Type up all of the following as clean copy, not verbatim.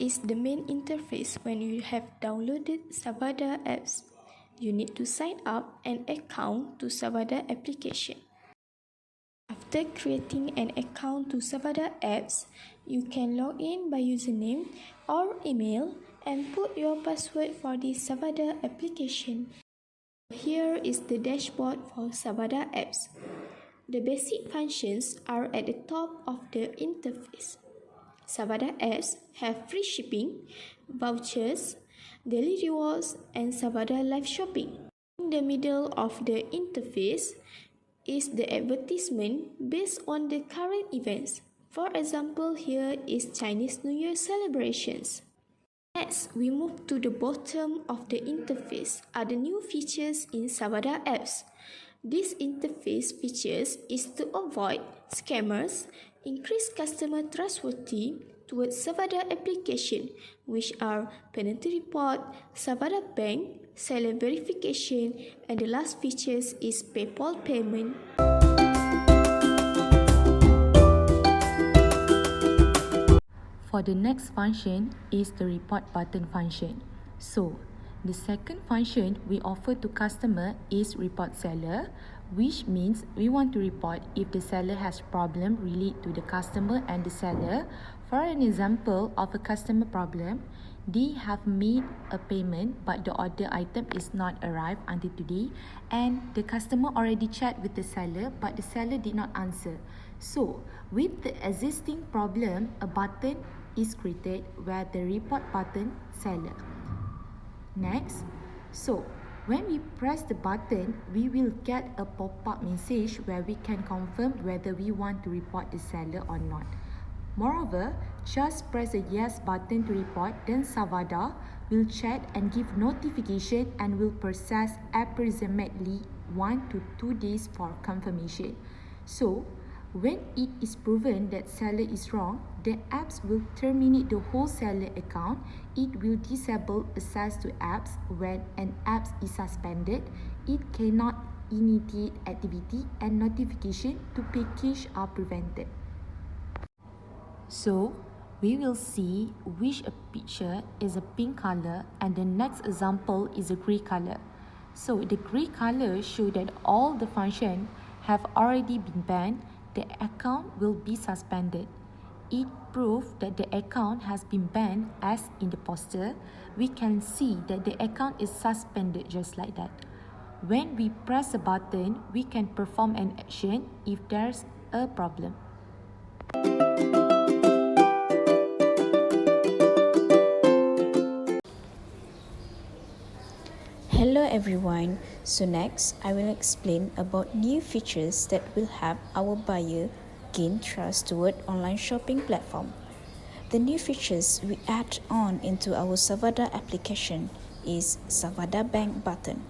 is the main interface when you have downloaded Savada apps. You need to sign up an account to Savada application. After creating an account to Savada apps, you can log in by username or email and put your password for the Savada application. Here is the dashboard for Savada apps. The basic functions are at the top of the interface. Savada apps have free shipping, vouchers, daily rewards, and Savada live shopping. In the middle of the interface is the advertisement based on the current events. For example, here is Chinese New Year celebrations. Next, we move to the bottom of the interface are the new features in Savada apps. This interface features is to avoid scammers, increase customer trustworthy towards Savada application, which are penalty report, Savada Bank, seller verification, and the last features is PayPal payment. For the next function is the report button function. So, the second function we offer to customer is report seller, which means we want to report if the seller has problem related to the customer and the seller. For an example of a customer problem, they have made a payment but the order item is not arrived until today, and the customer already chat with the seller but the seller did not answer. So, with the existing problem, a button is created where the report button seller. Next, so when we press the button, we will get a pop-up message where we can confirm whether we want to report the seller or not. Moreover, just press the yes button to report, then Savada will check and give notification and will process approximately 1 to 2 days for confirmation. So, when it is proven that seller is wrong, the apps will terminate the whole seller account. It will disable access to apps. When an app is suspended, it cannot initiate activity and notification to package are prevented. So, we will see which a picture is a pink color and the next example is a grey color. So, the grey color show that all the functions have already been banned. The account will be suspended. It proves that the account has been banned as in the poster. We can see that the account is suspended just like that. When we press a button, we can perform an action if there's a problem. Hello everyone, so next I will explain about new features that will help our buyer gain trust toward online shopping platform. The new features we add on into our Savada application is Savada Bank button.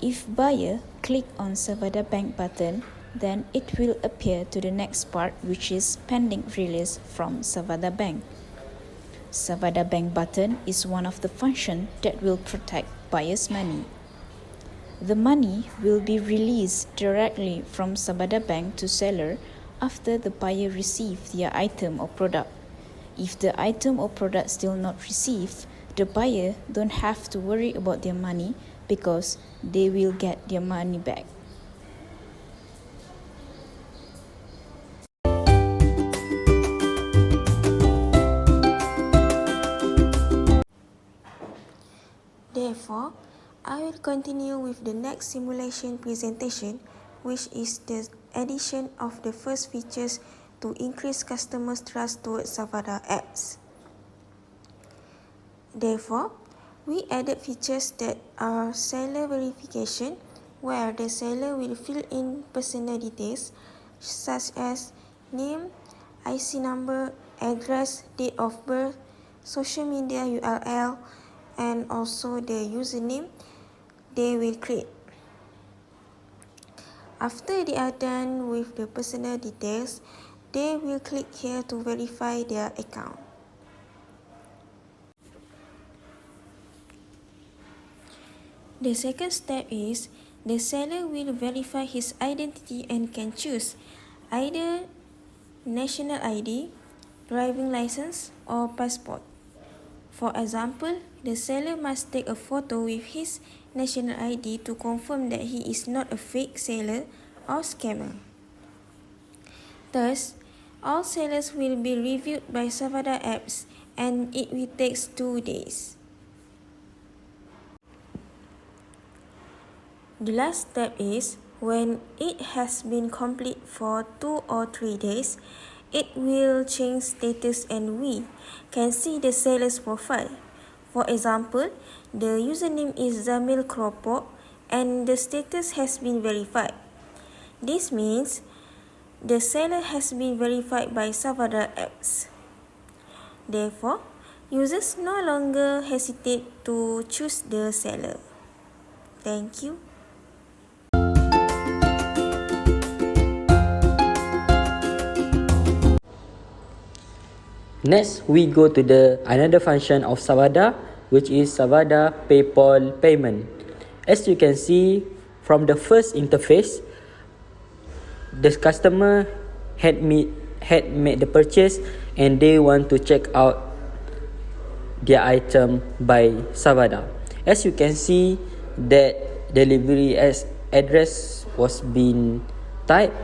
If buyer click on Savada Bank button, then it will appear to the next part, which is pending release from Savada Bank. Savada Bank button is one of the functions that will protect buyer's money. The money will be released directly from Savada Bank to seller after the buyer receives their item or product. If the item or product still not received, the buyer don't have to worry about their money because they will get their money back. Therefore, I will continue with the next simulation presentation, which is the addition of the first features to increase customers' trust towards Savada apps. Therefore, we added features that are seller verification, where the seller will fill in personal details such as name, IC number, address, date of birth, social media URL, and also the username they will create. After they are done with the personal details, they will click here to verify their account. The second step is the seller will verify his identity and can choose either national ID, driving license, or passport. For example, the seller must take a photo with his national ID to confirm that he is not a fake seller or scammer. Thus, all sellers will be reviewed by Savada apps and it will take 2 days. The last step is when it has been complete for 2 or 3 days, it will change status and we can see the seller's profile. For example, the username is Zamil Kropok and the status has been verified. This means the seller has been verified by Savada apps. Therefore, users no longer hesitate to choose the seller. Thank you. Next, we go to the another function of Savada, which is Savada PayPal payment. As you can see from the first interface, the customer had made the purchase and they want to check out their item by Savada. As you can see that delivery address was being typed,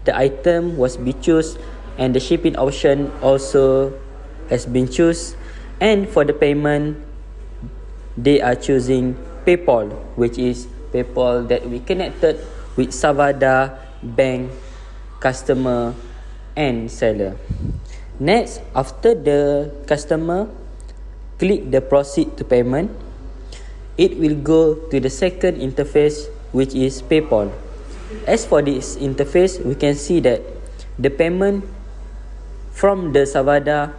the item was be chosen, and the shipping option also has been chosen, and for the payment they are choosing PayPal, which is PayPal that we connected with Savada bank customer and seller. Next, after the customer click the proceed to payment, it will go to the second interface, which is PayPal. As for this interface, we can see that the payment from the Savada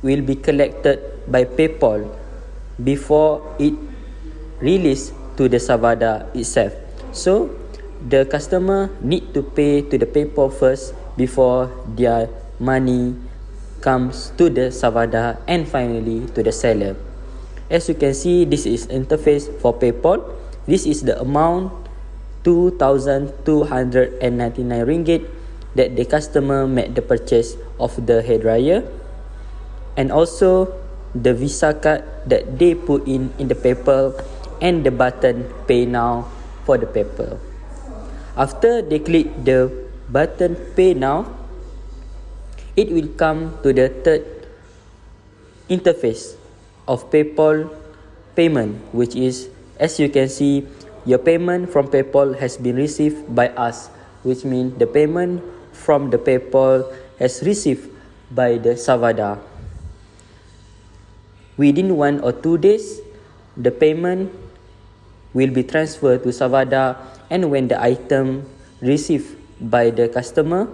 will be collected by PayPal before it released to the Savada itself. So, the customer need to pay to the PayPal first before their money comes to the Savada and finally to the seller. As you can see, this is interface for PayPal. This is the amount 2,299 ringgit that the customer made the purchase of the hair dryer, and also the Visa card that they put in the PayPal and the button Pay Now for the PayPal. After they click the button Pay Now, it will come to the third interface of PayPal payment, which is, as you can see, your payment from PayPal has been received by us, which means the payment from the PayPal has received by the Savada. Within 1 or 2 days, the payment will be transferred to Savada, and when the item received by the customer,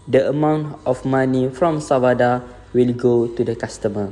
the amount of money from Savada will go to the customer.